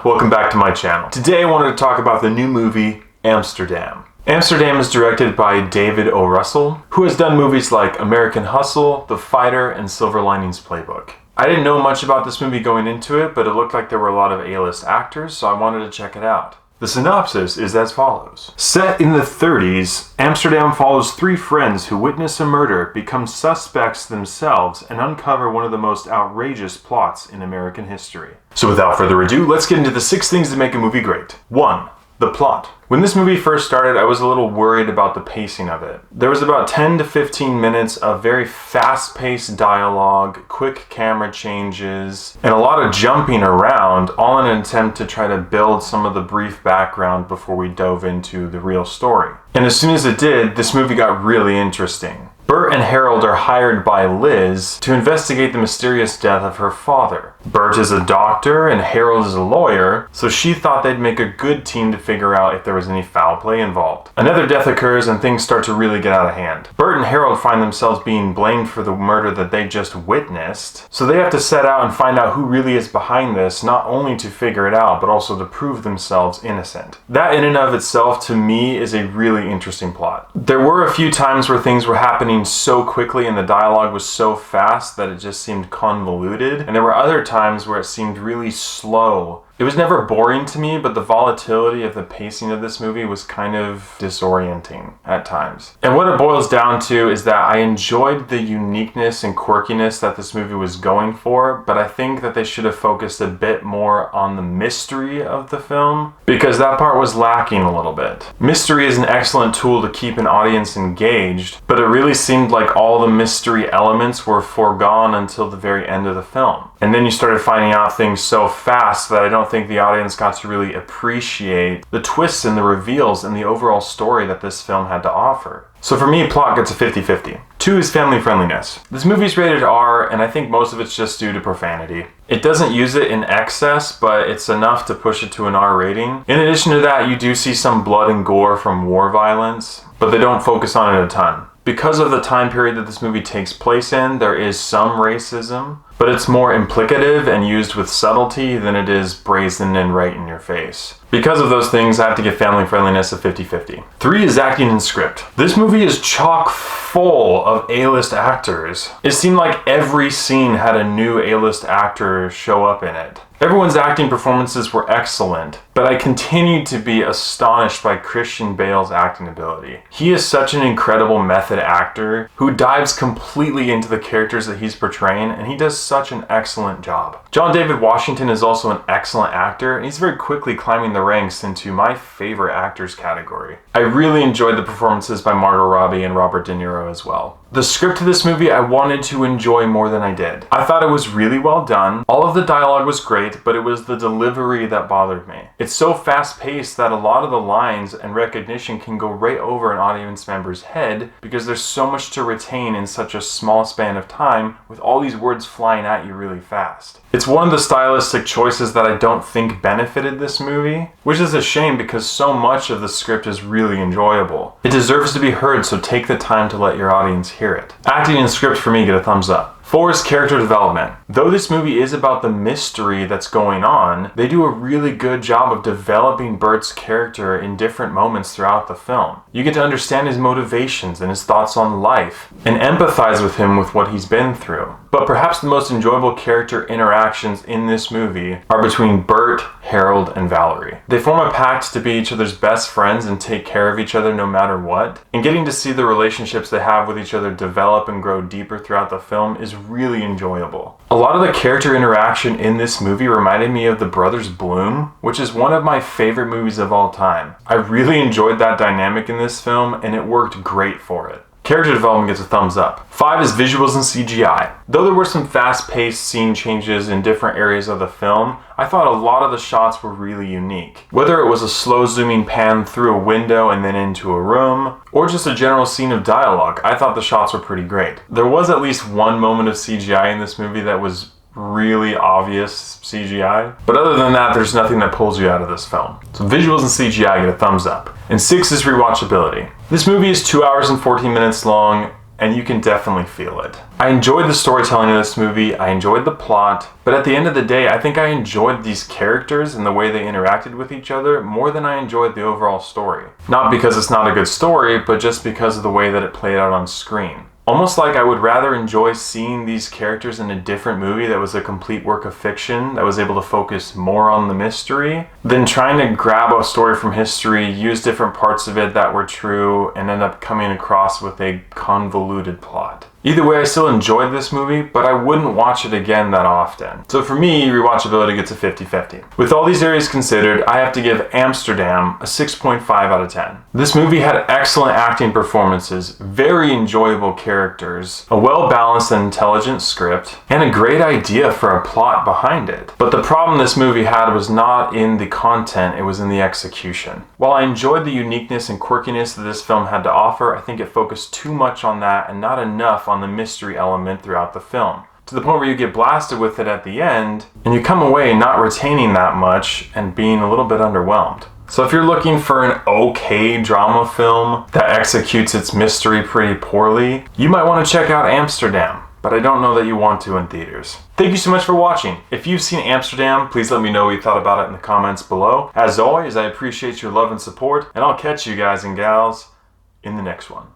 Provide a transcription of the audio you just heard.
welcome back to my channel. Today I wanted to talk about the new movie, Amsterdam. Amsterdam is directed by David O. Russell, who has done movies like American Hustle, The Fighter, and Silver Linings Playbook. I didn't know much about this movie going into it, but it looked like there were a lot of A-list actors, so I wanted to check it out. The synopsis is as follows. Set in the 30s, Amsterdam follows three friends who witness a murder, become suspects themselves, and uncover one of the most outrageous plots in American history. So without further ado, let's get into the 6 things that make a movie great. 1. The plot. When this movie first started, I was a little worried about the pacing of it. There was about 10 to 15 minutes of very fast-paced dialogue, quick camera changes, and a lot of jumping around, all in an attempt to try to build some of the brief background before we dove into the real story. And as soon as it did, this movie got really interesting. Bert and Harold are hired by Liz to investigate the mysterious death of her father. Bert is a doctor and Harold is a lawyer, so she thought they'd make a good team to figure out if there was any foul play involved. Another death occurs and things start to really get out of hand. Bert and Harold find themselves being blamed for the murder that they just witnessed, so they have to set out and find out who really is behind this, not only to figure it out, but also to prove themselves innocent. That in and of itself, to me, is a really interesting plot. There were a few times where things were happening so quickly and the dialogue was so fast that it just seemed convoluted, and there were other times where it seemed really slow. It was never boring to me, but the volatility of the pacing of this movie was kind of disorienting at times. And what it boils down to is that I enjoyed the uniqueness and quirkiness that this movie was going for, but I think that they should have focused a bit more on the mystery of the film, because that part was lacking a little bit. Mystery is an excellent tool to keep an audience engaged, but it really seemed like all the mystery elements were foregone until the very end of the film. And then you started finding out things so fast that I don't think the audience got to really appreciate the twists and the reveals and the overall story that this film had to offer. So for me, plot gets a 50-50. 2 is family friendliness. This movie's rated R, and I think most of it's just due to profanity. It doesn't use it in excess, but it's enough to push it to an R rating. In addition to that, you do see some blood and gore from war violence, but they don't focus on it a ton. Because of the time period that this movie takes place in, there is some racism, but it's more implicative and used with subtlety than it is brazen and right in your face. Because of those things, I have to give family friendliness a 50-50. 3 is acting and script. This movie is chock full of A-list actors. It seemed like every scene had a new A-list actor show up in it. Everyone's acting performances were excellent, but I continued to be astonished by Christian Bale's acting ability. He is such an incredible method actor who dives completely into the characters that he's portraying, and he does such an excellent job. John David Washington is also an excellent actor, and he's very quickly climbing the ranks into my favorite actors category. I really enjoyed the performances by Margot Robbie and Robert De Niro as well. The script of this movie I wanted to enjoy more than I did. I thought it was really well done. All of the dialogue was great, but it was the delivery that bothered me. It's so fast-paced that a lot of the lines and recognition can go right over an audience member's head because there's so much to retain in such a small span of time with all these words flying at you really fast. It's one of the stylistic choices that I don't think benefited this movie, which is a shame because so much of the script is really enjoyable. It deserves to be heard, so take the time to let your audience hear it. Acting and script for me get a thumbs up. 4 is character development. Though this movie is about the mystery that's going on, they do a really good job of developing Bert's character in different moments throughout the film. You get to understand his motivations and his thoughts on life, and empathize with him with what he's been through. But perhaps the most enjoyable character interactions in this movie are between Bert, Harold, and Valerie. They form a pact to be each other's best friends and take care of each other no matter what, and getting to see the relationships they have with each other develop and grow deeper throughout the film is really enjoyable. A lot of the character interaction in this movie reminded me of The Brothers Bloom, which is one of my favorite movies of all time. I really enjoyed that dynamic in this film, and it worked great for it. Character development gets a thumbs up. 5 is visuals and CGI. Though there were some fast-paced scene changes in different areas of the film, I thought a lot of the shots were really unique. Whether it was a slow zooming pan through a window and then into a room, or just a general scene of dialogue, I thought the shots were pretty great. There was at least one moment of CGI in this movie that was really obvious CGI. But other than that, there's nothing that pulls you out of this film. So visuals and CGI get a thumbs up. And 6 is rewatchability. This movie is 2 hours and 14 minutes long, and you can definitely feel it. I enjoyed the storytelling of this movie, I enjoyed the plot, but at the end of the day, I think I enjoyed these characters and the way they interacted with each other more than I enjoyed the overall story. Not because it's not a good story, but just because of the way that it played out on screen. Almost like I would rather enjoy seeing these characters in a different movie that was a complete work of fiction, that was able to focus more on the mystery, than trying to grab a story from history, use different parts of it that were true, and end up coming across with a convoluted plot. Either way, I still enjoyed this movie, but I wouldn't watch it again that often. So for me, rewatchability gets a 50-50. With all these areas considered, I have to give Amsterdam a 6.5 out of 10. This movie had excellent acting performances, very enjoyable characters, a well-balanced and intelligent script, and a great idea for a plot behind it. But the problem this movie had was not in the content, it was in the execution. While I enjoyed the uniqueness and quirkiness that this film had to offer, I think it focused too much on that and not enough on the mystery element throughout the film, to the point where you get blasted with it at the end and you come away not retaining that much and being a little bit underwhelmed. So if you're looking for an okay drama film that executes its mystery pretty poorly, you might want to check out Amsterdam, but I don't know that you want to in theaters. Thank you so much for watching. If you've seen Amsterdam, please let me know what you thought about it in the comments below. As always, I appreciate your love and support, and I'll catch you guys and gals in the next one.